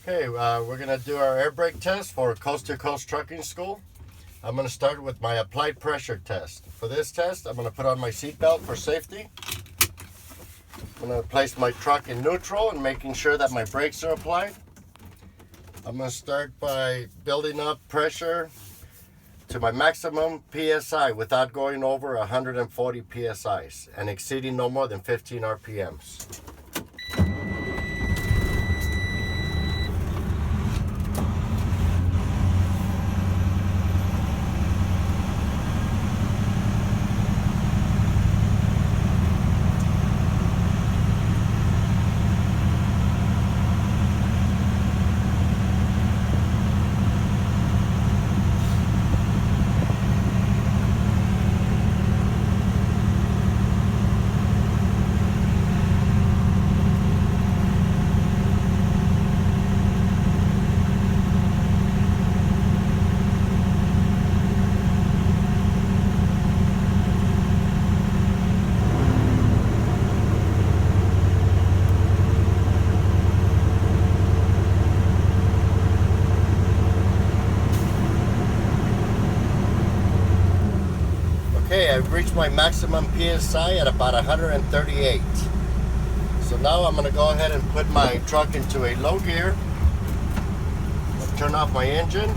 Okay, we're going to do our air brake test for Coast to Coast Trucking School. I'm going to start with my applied pressure test. For this test, I'm going to put on my seatbelt for safety. I'm going to place my truck in neutral and making sure that my brakes are applied. I'm going to start by building up pressure to my maximum PSI without going over 140 PSIs and exceeding no more than 15 RPMs. Okay, I've reached my maximum PSI at about 138. So now I'm going to go ahead and put my truck into a low gear. I'll turn off my engine.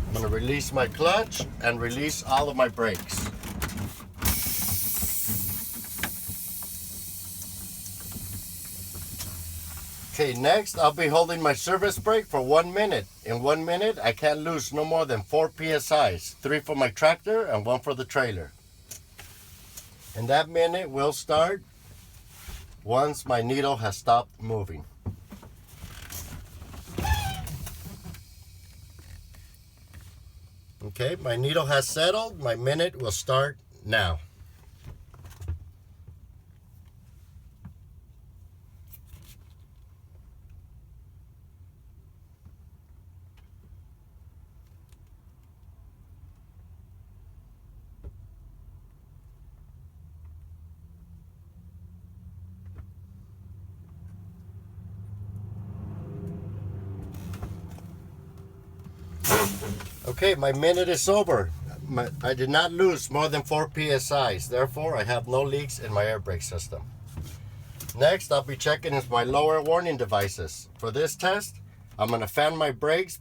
I'm going to release my clutch and release all of my brakes. Okay, next I'll be holding my service brake for 1 minute. In 1 minute, I can't lose no more than 4 PSIs, 3 for my tractor and 1 for the trailer. And that minute will start once my needle has stopped moving. Okay, my needle has settled. My minute will start now. Okay, my minute is over. I did not lose more than 4 PSIs. Therefore, I have no leaks in my air brake system. Next, I'll be checking my lower warning devices. For this test, I'm going to fan my brakes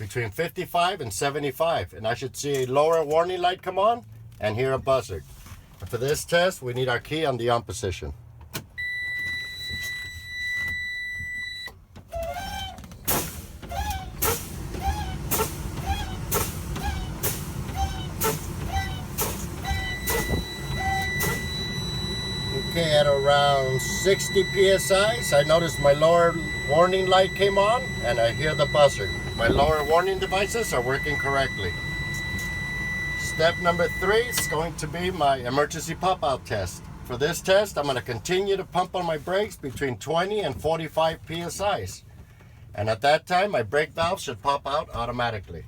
between 55 and 75. And I should see a lower warning light come on and hear a buzzer. And for this test, we need our key on the on position. Okay, at around 60 PSIs, I noticed my lower warning light came on and I hear the buzzer. My lower warning devices are working correctly. Step number 3 is going to be my emergency pop-out test. For this test, I'm going to continue to pump on my brakes between 20 and 45 PSIs. And at that time, my brake valve should pop out automatically.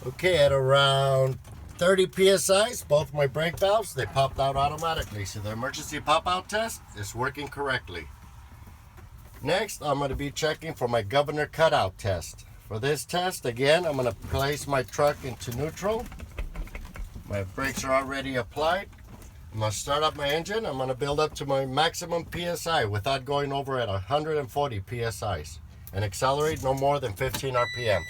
Okay, at around 30 PSIs, both my brake valves, they popped out automatically. So the emergency pop-out test is working correctly. Next, I'm going to be checking for my governor cutout test. For this test, again, I'm going to place my truck into neutral. My brakes are already applied. I'm going to start up my engine. I'm going to build up to my maximum PSI without going over at 140 PSIs and accelerate no more than 15 RPMs.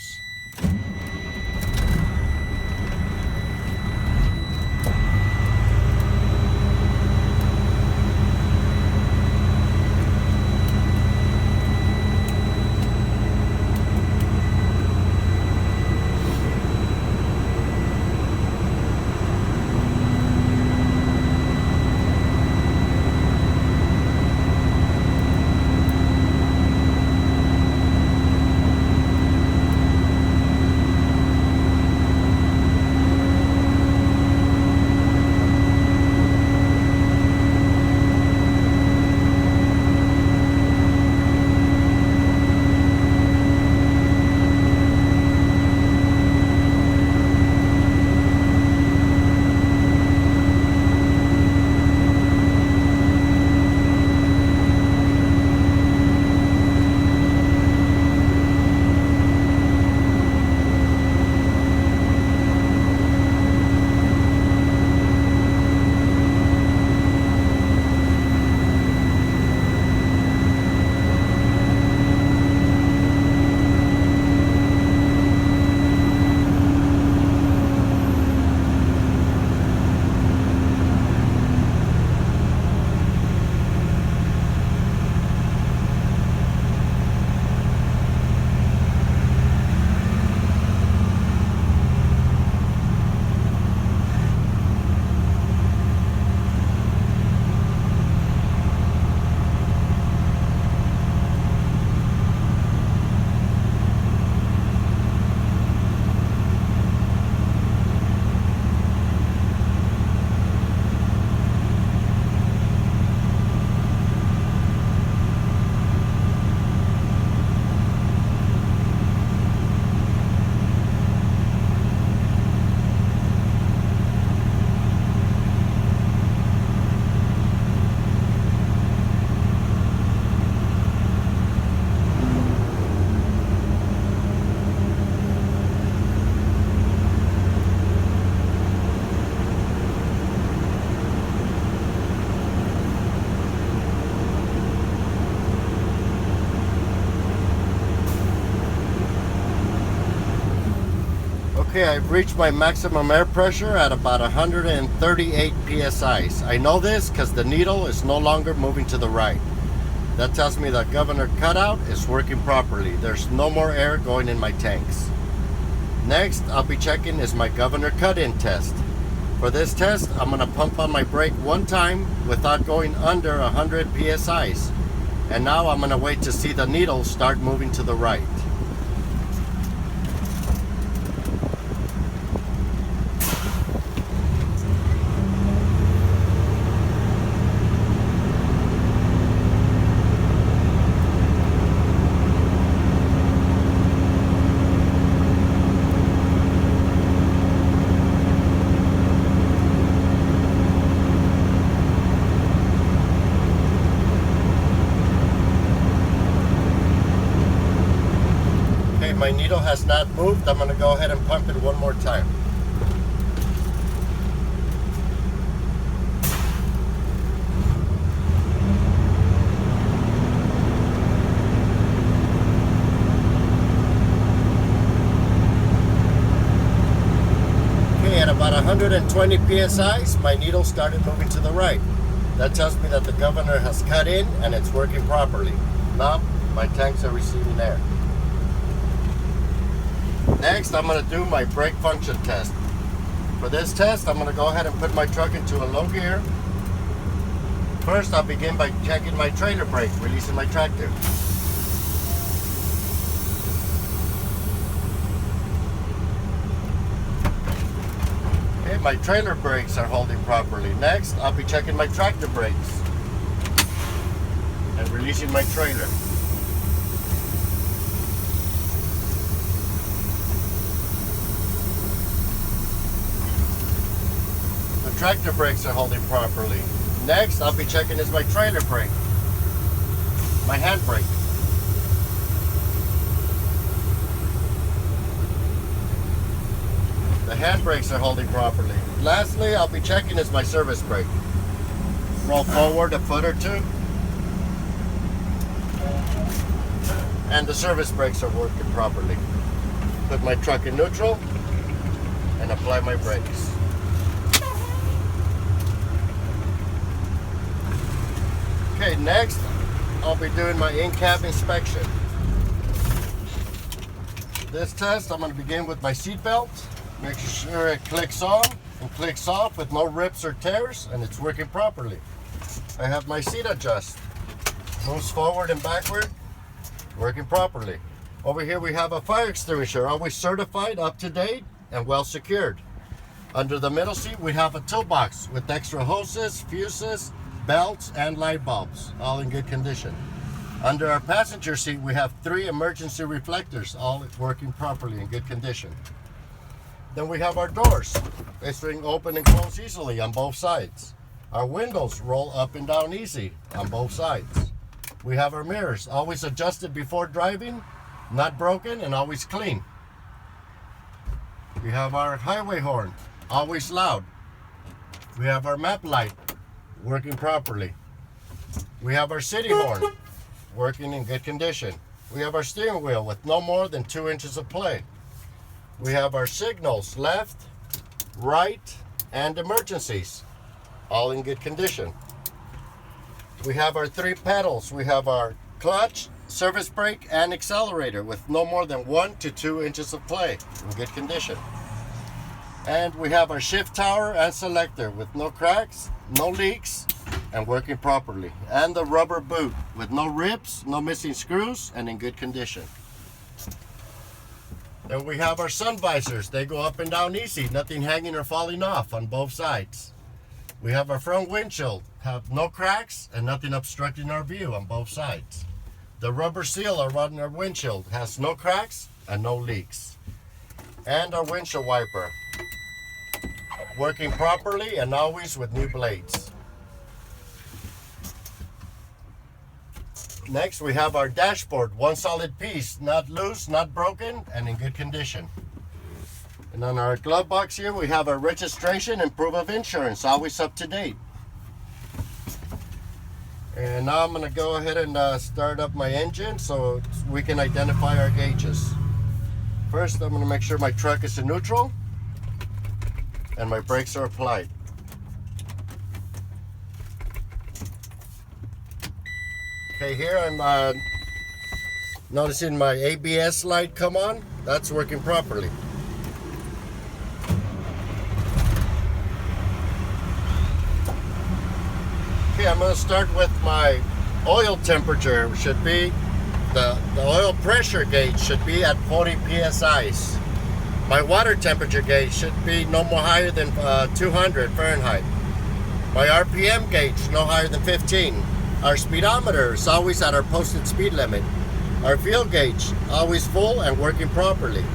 Okay, I've reached my maximum air pressure at about 138 psi. I know this because the needle is no longer moving to the right. That tells me the governor cutout is working properly. There's no more air going in my tanks. Next, I'll be checking is my governor cut-in test. For this test, I'm going to pump on my brake one time without going under 100 psi. And now I'm going to wait to see the needle start moving to the right. My needle has not moved. I'm going to go ahead and pump it one more time. Okay, at about 120 psi, my needle started moving to the right. That tells me that the governor has cut in and it's working properly. Now, my tanks are receiving air. Next, I'm going to do my brake function test. For this test, I'm going to go ahead and put my truck into a low gear. First, I'll begin by checking my trailer brake, releasing my tractor. Okay, my trailer brakes are holding properly. Next, I'll be checking my tractor brakes and releasing my trailer. Tractor brakes are holding properly. Next, I'll be checking is my trailer brake, my handbrake. The handbrakes are holding properly. Lastly, I'll be checking is my service brake. Roll forward a foot or two. And the service brakes are working properly. Put my truck in neutral and apply my brakes. Okay, next I'll be doing my in-cab inspection. This test, I'm going to begin with my seatbelt. Make sure it clicks on and clicks off with no rips or tears, and it's working properly. I have my seat adjust. Moves forward and backward, working properly. Over here we have a fire extinguisher, always certified, up to date, and well secured. Under the middle seat we have a toolbox with extra hoses, fuses, belts, and light bulbs, all in good condition. Under our passenger seat, we have 3 emergency reflectors, all working properly in good condition. Then we have our doors. They swing open and close easily on both sides. Our windows roll up and down easy on both sides. We have our mirrors, always adjusted before driving, not broken, and always clean. We have our highway horn, always loud. We have our map light, working properly. We have our city horn, working in good condition. We have our steering wheel with no more than 2 inches of play. We have our signals, left, right, and emergencies, all in good condition. We have our 3 pedals. We have our clutch, service brake, and accelerator with no more than 1 to 2 inches of play, in good condition. And we have our shift tower and selector with no cracks, no leaks, and working properly. And the rubber boot with no rips, no missing screws, and in good condition. Then we have our sun visors. They go up and down easy, nothing hanging or falling off on both sides. We have our front windshield, have no cracks and nothing obstructing our view on both sides. The rubber seal around our windshield has no cracks and no leaks. And our windshield wiper, working properly and always with new blades. Next, we have our dashboard, one solid piece, not loose, not broken, and in good condition. And on our glove box here, we have our registration and proof of insurance, always up to date. And now I'm going to go ahead and start up my engine so we can identify our gauges. First, I'm going to make sure my truck is in neutral and my brakes are applied. Okay, here I'm noticing my ABS light come on. That's working properly. Okay, I'm going to start with my oil temperature. Should be the oil pressure gauge should be at 40 psi. My water temperature gauge should be no more higher than 200 Fahrenheit. My RPM gauge no higher than 15. Our speedometer is always at our posted speed limit. Our fuel gauge always full and working properly.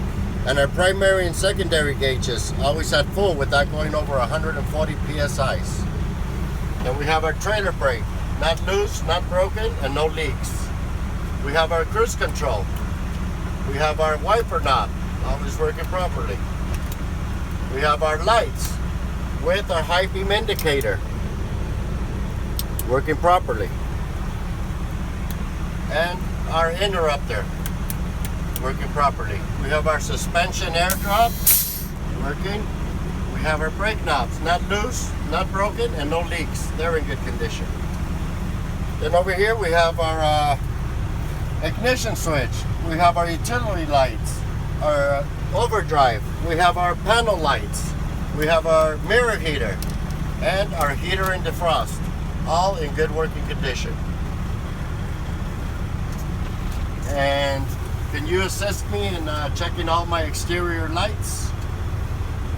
And our primary and secondary gauges always at full without going over 140 psi. Then we have our trailer brake, not loose, not broken, and no leaks. We have our cruise control. We have our wiper knob, always working properly. We have our lights with our high beam indicator, working properly. And our interrupter, working properly. We have our suspension air drop, working. We have our brake knobs, not loose, not broken, and no leaks. They're in good condition. Then over here we have our ignition switch. We have our utility lights, our overdrive. We have our panel lights. We have our mirror heater and our heater and defrost, all in good working condition. And can you assist me in checking all my exterior lights?